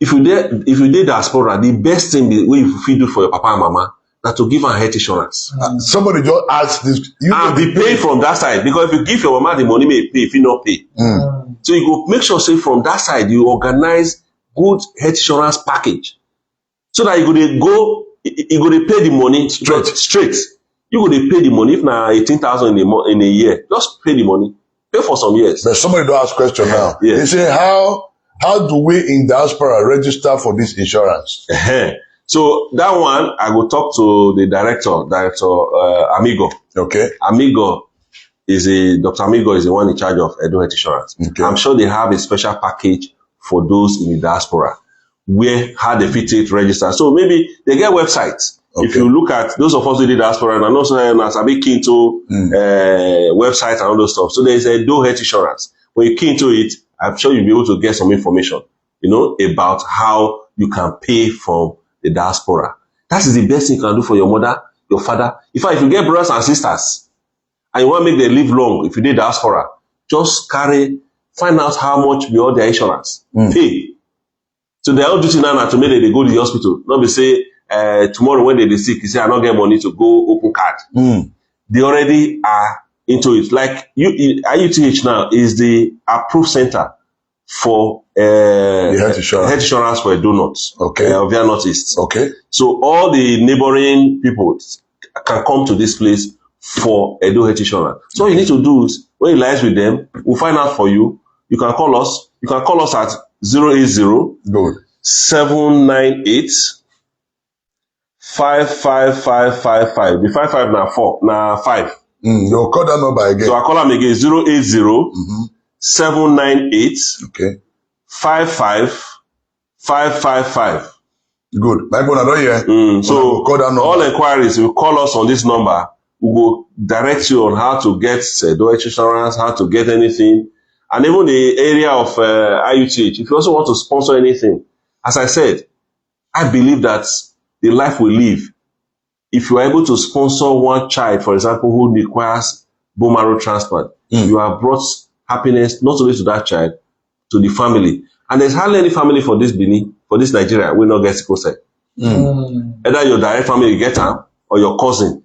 S2: If you did diaspora, the best thing we do for your papa and mama that to give her health insurance.
S1: Somebody just asked this.
S2: And be paid from that side, because if you give your mama the money, may pay if you not pay. So you go make sure say from that side you organize good health insurance package, so that you go pay the money straight. You go pay the money. If now 18,000 in a year, just pay the money. Pay for some years.
S1: But somebody don't ask question now.
S2: Yes.
S1: They say how do we in diaspora register for this insurance?
S2: So that one, I will talk to the director, Amigo.
S1: Okay.
S2: Dr. Amigo is the one in charge of Edo Health Insurance.
S1: Okay.
S2: I'm sure they have a special package for those in the diaspora where how they fit it register. So maybe they get websites. Okay. If you look at those of us in the diaspora, and also as a big keen to websites and all those stuff. So there's a Edo Health Insurance. When you key into it, I'm sure you'll be able to get some information, about how you can pay from the diaspora. That is the best thing you can do for your mother, your father. In fact, if you get brothers and sisters and you want to make them live long, if you did diaspora, just find out how much be all their insurance. Pay. So their own duty now to make them they go to the hospital. Not be say tomorrow when they sick, you say I don't get money to go open card. They already are into it. Like IUTH now is the approved center for
S1: the health
S2: insurance for Edo North.
S1: Okay.
S2: Via Northeast.
S1: Okay.
S2: So all the neighboring people can come to this place for Edo Health Insurance. So all you need to do is when you liaise with them, we'll find out for you. You can call us. You can call us at 080
S1: Good.
S2: 798 55555. The 55 now 5.
S1: You'll call that number again.
S2: So I call them again 080 798
S1: okay
S2: 55555.
S1: Good. My phone, I don't hear.
S2: So
S1: call that number.
S2: All inquiries, you call us on this number. We will direct you on how to get Edo Health Insurance, how to get anything, and even the area of IUTH. If you also want to sponsor anything, as I said, I believe that the life we live, if you are able to sponsor one child, for example, who requires bone marrow transplant, you have brought happiness not only to that child, to the family. And there's hardly any family for this Benin, for this Nigeria, will not get sickle cell. Either your direct family you get them, or your cousin.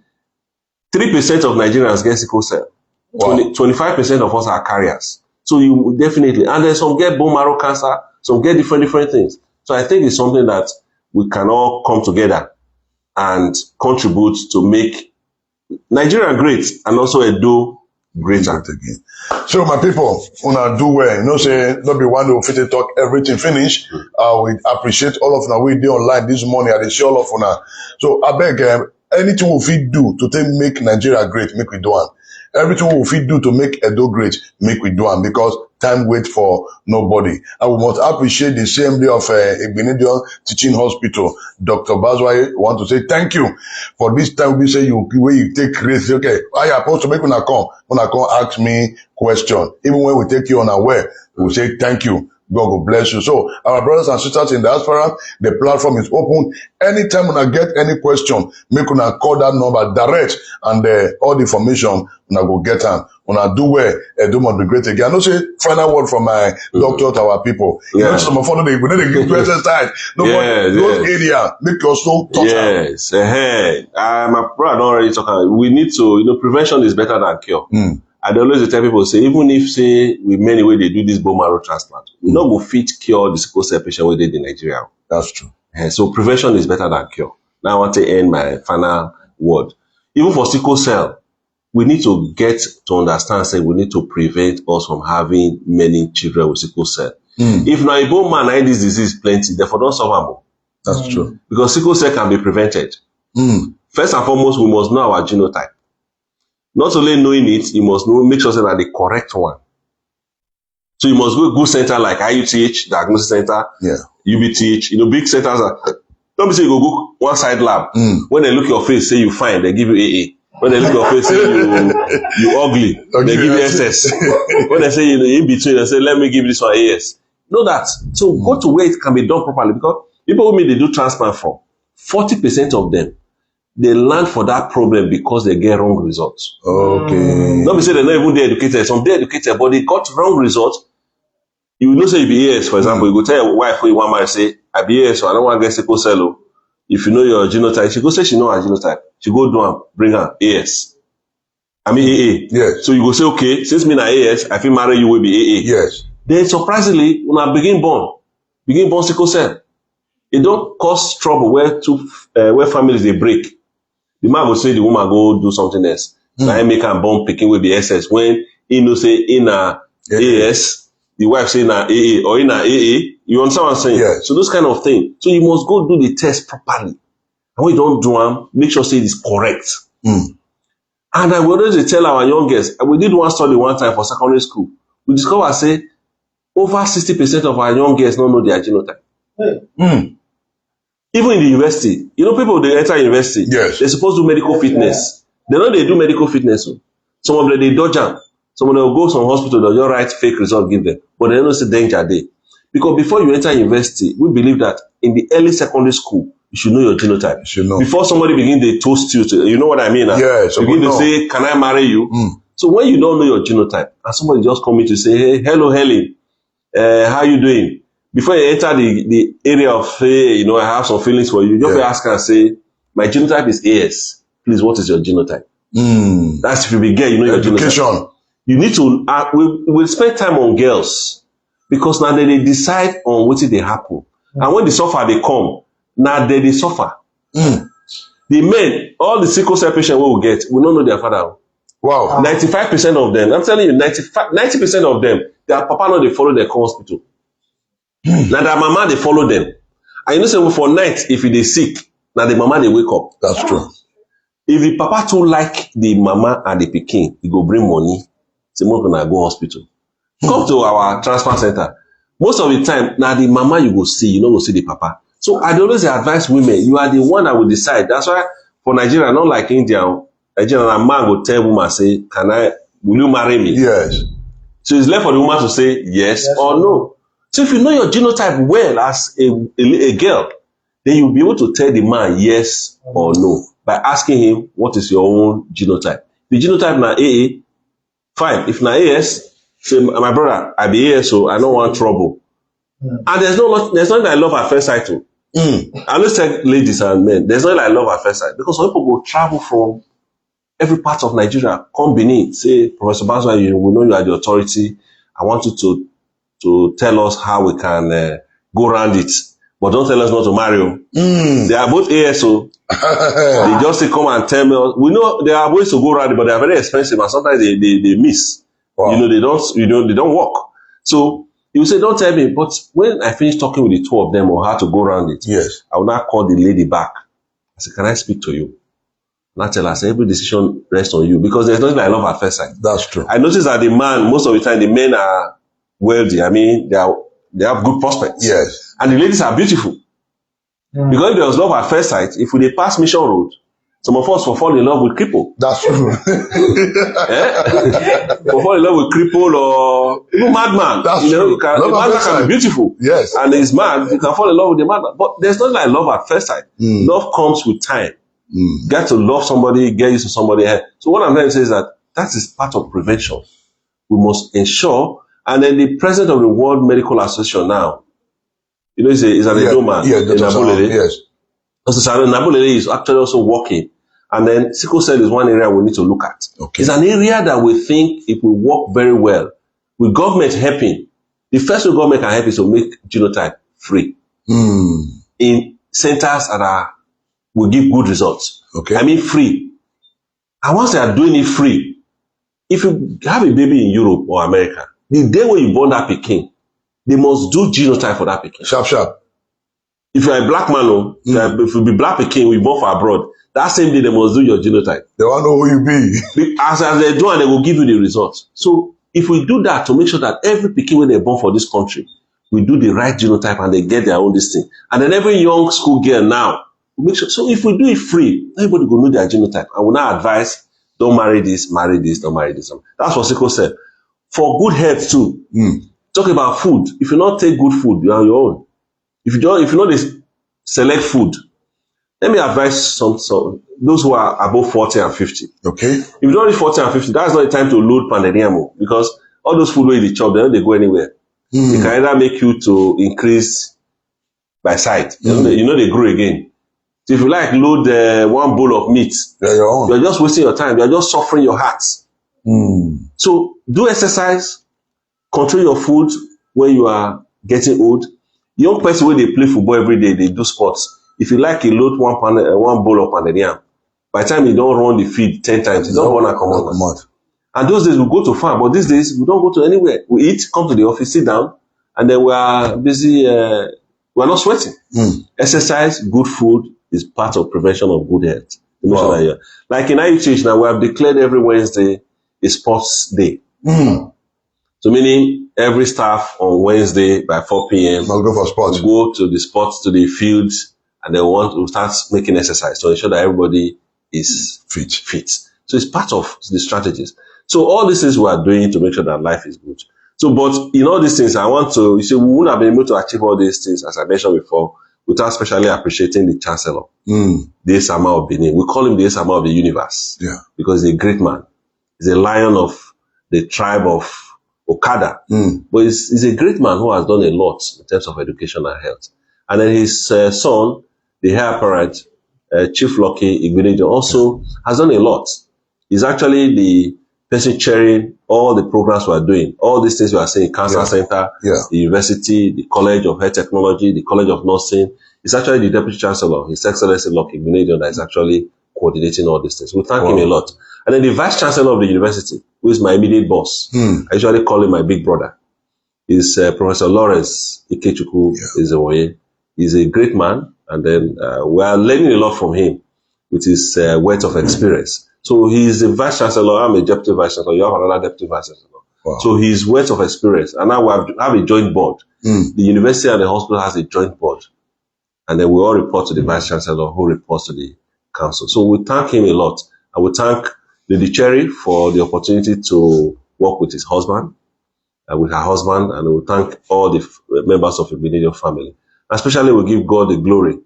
S2: 3% of Nigerians get sickle cell. Wow. 25% of us are carriers. So you definitely, and there's some get bone marrow cancer, some get different things. So I think it's something that we can all come together and contribute to make Nigeria great and also Edo greater
S1: again. So my people, una do well. Say not be one who fit to talk everything finish. We appreciate all of una. We did online this morning. I see all of una. So I beg anything we fit do to make Nigeria great, make we do it. Everything we fit do to make Edo great, make we do it, because time wait for nobody. And we must appreciate the CMD of Igbinedion Teaching Hospital, Dr. Bazwai. Want to say thank you for this time. We say where you take risk. Okay, I am supposed to make una come ask me question. Even when we take you unaware, we say thank you. God will bless you. So our brothers and sisters in the diaspora, the platform is open. Anytime when I get any question, make una call that number direct, and all the information una go get am. Una do well, Edo must be great again. I know say final word from my doctor to our people.
S2: Yeah.
S1: Some of them they give to exercise. No, those area make your soul touch.
S2: Yes. My brother already talking. We need to, prevention is better than cure. I always tell people, say, even if, say, with many ways they do this bone marrow transplant, we not go fit cure the sickle cell patient we did in Nigeria.
S1: That's true.
S2: So prevention is better than cure. Now I want to end my final word. Even for sickle cell, we need to get to understand, say, we need to prevent us from having many children with sickle cell. If now a bone man and this disease plenty, therefore don't suffer more.
S1: That's true.
S2: Because sickle cell can be prevented. First and foremost, we must know our genotype. Not only knowing it, you must know, make sure that the correct one. So you must go to a good center like IUTH, Diagnosis Center, UBTH, big centers. Don't be say you go one side lab. When they look at your face, say you fine, they give you AA. When they look at your face, say you ugly, they give you SS. When they say you in between, they say, let me give this one AS. Know that. So go to where it can be done properly, because people who they do transplant for, 40% of them, they land for that problem because they get wrong results.
S1: Okay.
S2: Don't be say they're not even there educated. Some they educated, but they got wrong results. You will know say you be AS, for example, you go tell your wife who you want to say, I be AS, so I don't want to get sickle cell. If you know your genotype, she go say she know her genotype. She go do and bring her AS. I mean AA.
S1: Yes.
S2: So you go say, okay, since me na AS, I feel marry you will be AA.
S1: Yes.
S2: Then surprisingly, when I begin born sickle cell. It don't cause trouble where families they break. The man will say the woman go do something else. So I make her born picking will be SS. When he know say in a AS, the wife say in a AA or in a AA. You understand what I'm saying?
S1: Yes.
S2: So those kind of things. So you must go do the test properly. And when you don't do them, make sure say it is correct. And I will always tell our youngest, we did one study one time for secondary school. We discovered say over 60% of our young girls don't know their genotype. Even in the university, people they enter university,
S1: yes,
S2: they're supposed to do medical fitness. They know they do medical fitness. Some of them they dodge them. Some of them will go to some hospital, they'll just write fake result, give them. But they don't see danger there. Because before you enter university, we believe that in the early secondary school, you should know your genotype. You should know. Before somebody begin to toast you, you know what I mean?
S1: Yes.
S2: Begin to say, can I marry you? So when you don't know your genotype, and somebody just come in to say, hey, hello, Helen, how you doing? Before you enter the area of, hey, I have some feelings for you, just ask her and say, my genotype is AS. Please, what is your genotype? That's if you be gay, your genotype. You need to, we'll spend time on girls, because now they decide on what they happen. And when they suffer, they come. Now they suffer. The men, all the sickle cell patients we will get, will not know their father. Wow. 95% of them, I'm telling you, 90% of them, their papa know they follow their hospital. Now their mama, they follow them. And say, for night, if they sick, now the mama, they wake up.
S1: That's true.
S2: If the papa too like the mama and the pikin, he go bring money. Say, more gonna go hospital. Come to our transplant center. Most of the time, now the mama you go see, you don't go see the papa. So I always advise women, you are the one that will decide. That's why for Nigeria, not like India, Nigeria, a man will tell woman, say, will you marry me?
S1: Yes.
S2: So it's left for the woman to say yes or no. So if you know your genotype well as a girl, then you'll be able to tell the man yes or no by asking him, what is your own genotype? The genotype na AA, fine. If na AS, say, my brother, I be AS, so I don't want trouble. And there's nothing I love at first sight. I always tell ladies and men, there's nothing I love at first sight, because some people go travel from every part of Nigeria, come Benin, say, Professor Banzo, we know you are the authority. I want you to tell us how we can go around it, but don't tell us not to marry. They are both ASO. They just come and tell me. We know there are ways to go around it, but they are very expensive, and sometimes they miss. Wow. They don't work. So you say, don't tell me. But when I finish talking with the two of them on how to go around it,
S1: yes,
S2: I will now call the lady back. I say, can I speak to you? And I tell her, every decision rests on you, because there's nothing I love at first sight.
S1: That's true.
S2: I notice that the man, most of the time, the men are wealthy. I mean, they have good prospects.
S1: Yes.
S2: And the ladies are beautiful. Because if there was love at first sight, if we pass Mission Road, some of us will fall in love with cripple.
S1: That's true.
S2: Will fall in love with cripple or even madman.
S1: That's true.
S2: A madman can be beautiful.
S1: Yes.
S2: And he's mad, you can fall in love with the madman. But there's nothing like love at first sight. Love comes with time. Get to love somebody, get used to somebody. So what I'm trying to say is that is part of prevention. We must ensure. And then the president of the World Medical Association now, is an Edo man.
S1: Yes.
S2: So Nabulele is actually also working. And then sickle cell is one area we need to look at.
S1: Okay.
S2: It's an area that we think it will work very well. With government helping, the first way government can help is to make genotype free. In centers that will give good results.
S1: Okay.
S2: I mean free. And once they are doing it free, if you have a baby in Europe or America, the day when you born that Peking, they must do genotype for that pikin.
S1: Sharp, sharp.
S2: If you're a black man, if you be black pikin, we born for abroad, that same day they must do your genotype.
S1: They want to know who you be.
S2: As they do, and they will give you the results. So if we do that to make sure that every pikin when they're born for this country, we do the right genotype and they get their own this thing. And then every young school girl now, we make sure. So if we do it free, everybody will know their genotype. I will not advise, don't marry this, don't marry this. That's what Siko said. For good health too. Talk about food. If you not take good food, you are on your own. If you not select food, let me advise some those who are above 40 and 50.
S1: Okay.
S2: If you don't reach 40 and 50, that's not the time to load pandemic, because all those food where they chop, they go anywhere. It can either make you to increase by sight. You know they grow again. So if you like load one bowl of meat, you're just wasting your time. You're just suffering your heart. So do exercise, control your food when you are getting old. Young person when they play football every day, they do sports. If you like, you load one bowl of pounded yam. By the time you don't run the feed 10 times, you don't want to come out. And those days we go to farm, but these days we don't go to anywhere. We eat, come to the office, sit down, and then we are busy. We're not sweating. Exercise, good food is part of prevention of good health. Wow. Like in IUTH now, we have declared every Wednesday a sports day. So meaning every staff on Wednesday by 4 p.m.
S1: must go for sports.
S2: Go to the sports, to the fields, and they want to start making exercise to ensure that everybody is fit. So it's part of the strategies. So all these things we are doing to make sure that life is good. So, but in all these things, I want to, you see, we wouldn't have been able to achieve all these things, as I mentioned before, without especially appreciating the Chancellor, the Esama of Benin. We call him the Esama of the universe. Yeah. Because he's a great man. He's a lion of the tribe of Okada. But he's a great man who has done a lot in terms of education and health. And then his son, the heir apparent, Chief Lucky Igbinedion, also has done a lot. He's actually the person chairing all the programs we are doing. All these things we are saying, Cancer Center, the University, the College of Health Technology, the College of Nursing. He's actually the Deputy Chancellor, His Excellency Lucky Igbinedion, that is actually coordinating all these things. We thank him a lot. And then the Vice Chancellor of the university, who is my immediate boss, I usually call him my big brother, is Professor Lawrence Ikechukwu Ezewoye. He's a great man, and then we are learning a lot from him with his wealth of experience. So he's the Vice Chancellor, I'm a Deputy Vice Chancellor, you have another Deputy Vice Chancellor. So his wealth of experience, and now we have a joint board. The university and the hospital has a joint board. And then we all report to the Vice Chancellor, who reports to the council. So we thank him a lot. And we thank Lady Cherry for the opportunity to work with his husband, with her husband, and we thank all the members of the Igbinedion family. Especially we give God the glory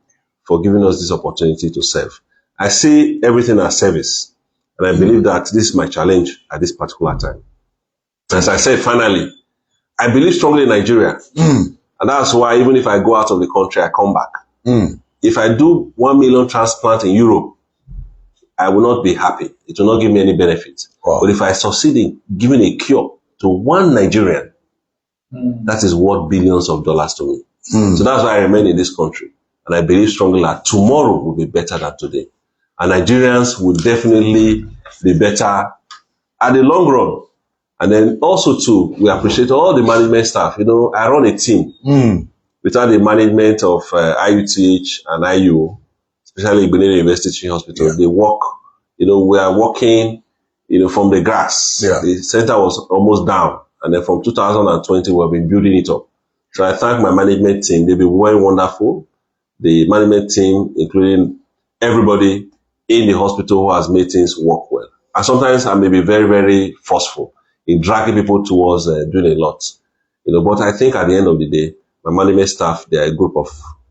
S2: for giving us this opportunity to serve. I see everything as service, and I believe that this is my challenge at this particular time. As I said, finally, I believe strongly in Nigeria, and that's why even if I go out of the country, I come back. If I do 1 million transplant in Europe, I will not be happy. It will not give me any benefit. But if I succeed in giving a cure to one Nigerian, that is worth billions of dollars to me. So that's why I remain in this country. And I believe strongly that tomorrow will be better than today. And Nigerians will definitely be better at the long run. And then also too, we appreciate all the management staff. You know, I run a team. Without the management of IUTH and IU, especially Igbinedion University Teaching Hospital, they work, you know, we are working, you know, from the grass. The center was almost down. And then from 2020, we have been building it up. So I thank my management team. They've been very wonderful. The management team, including everybody in the hospital who has made things work well. And sometimes I may be very, very forceful in dragging people towards doing a lot. You know, but I think at the end of the day, my management staff, they are a group of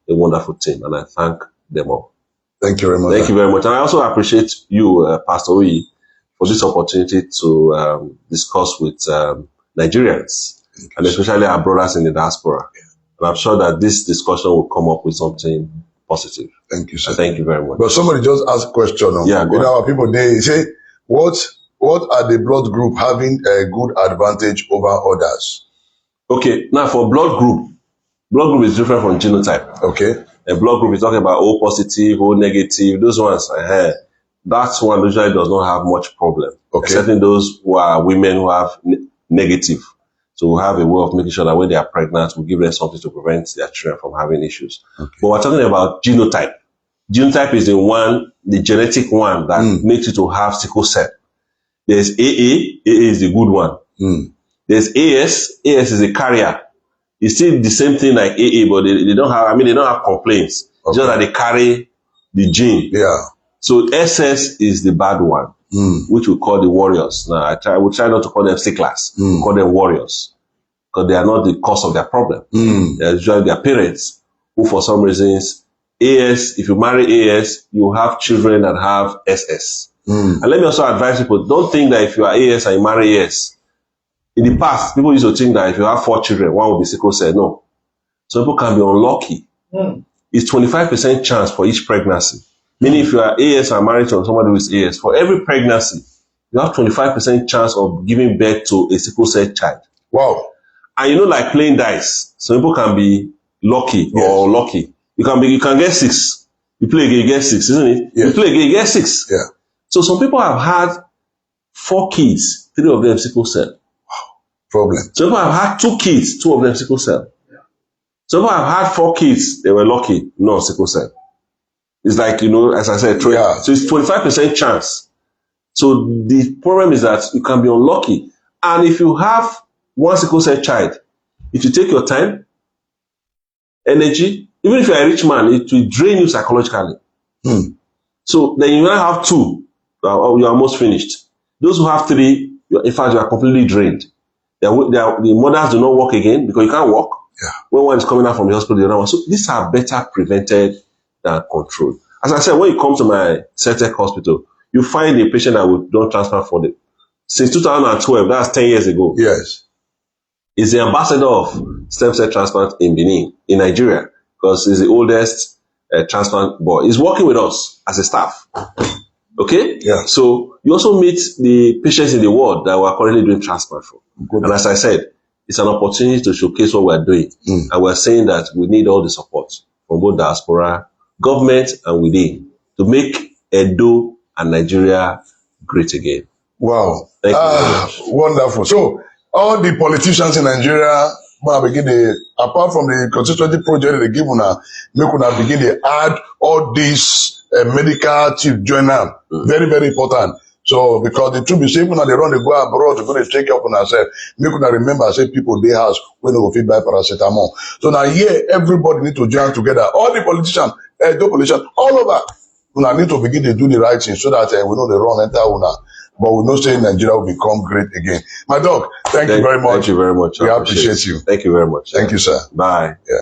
S2: a wonderful team, and I thank them all.
S1: Thank you very much.
S2: Thank you very much. And I also appreciate you, Pastor Oyi, for this opportunity to discuss with Nigerians, and especially our brothers in the diaspora. And I'm sure that this discussion will come up with something positive.
S1: Thank you, sir.
S2: Thank you very much.
S1: But somebody just asked a question. Our people, they say, what are the blood group having a good advantage over others? Okay, now for blood group is different from genotype. Okay. A blood group is talking about O positive, O negative, those ones. That one usually does not have much problem. Okay. Except in those who are women who have negative.
S2: to have a way of making sure that when they are pregnant, we give them something to prevent their children from having issues.
S1: Okay.
S2: But we're talking about genotype. Genotype is the genetic one that makes you to have sickle cell. There's AA is the good one. There's AS is a carrier. It's still the same thing like AA, but they don't have, they don't have complaints. Okay. Just that they carry the gene.
S1: Yeah.
S2: So SS is the bad one, which we call the warriors. Now, we try not to call them sicklers. We call them warriors, because they are not the cause of their problem. They're usually their parents, who for some reasons, AS, if you marry AS, you have children that have SS. And let me also advise people, don't think that if you are AS and you marry AS, in the past, people used to think that if you have 4 children, one will be sickle cell. No. Some people can be unlucky. It's 25% chance for each pregnancy. Meaning if you are AS and married to somebody who is AS, for every pregnancy, you have 25% chance of giving birth to a sickle cell child.
S1: Wow.
S2: And like playing dice, some people can be lucky or unlucky. You can get 6. You play again, you get 6, isn't it? Yes. You play again, you get 6.
S1: Yeah.
S2: So some people have had 4 kids, 3 of them sickle cell.
S1: Problem.
S2: Some people have had 2 kids, 2 of them sickle cell. Yeah. Some people have had 4 kids, they were lucky, no sickle cell. It's like, as I said, so it's 25% chance. So the problem is that you can be unlucky. And if you have one sickle cell child, if you take your time, energy, even if you're a rich man, it will drain you psychologically. So then you now have 2, you are almost finished. Those who have 3, in fact, you are completely drained. The mothers do not work again because you can't walk.
S1: Yeah. When
S2: one is coming out from the hospital, the other one. So these are better prevented than controlled. As I said, when you come to my Celtech hospital, you find a patient that we don't transplant for them. Since 2012, that's 10 years ago.
S1: Yes.
S2: He's the ambassador of stem cell transplant in Benin, in Nigeria, because he's the oldest transplant boy. He's working with us as a staff. Okay?
S1: Yeah.
S2: So you also meet the patients in the world that we're currently doing transplant for. Good. And as I said, it's an opportunity to showcase what we're doing. And we're saying that we need all the support from both diaspora, government, and within to make Edo and Nigeria great again.
S1: Wow.
S2: Thank you very much.
S1: Wonderful. So all the politicians in Nigeria, apart from the constituency project they give make una begin to add all these medical chief join up. Very, very important. So because the truth is, when they run, they go abroad to go and check up on ourselves. Make una remember, say people they house when they go feed by paracetamol. So now here everybody need to join together. All the politicians, all over. Una need to begin to do the right thing so that we know the wrong enter una. But we know say Nigeria will become great again. My dog, thank you very much.
S2: Thank you very much.
S1: We appreciate you.
S2: Thank you very much.
S1: Thank you, sir.
S2: Bye.
S1: Yeah.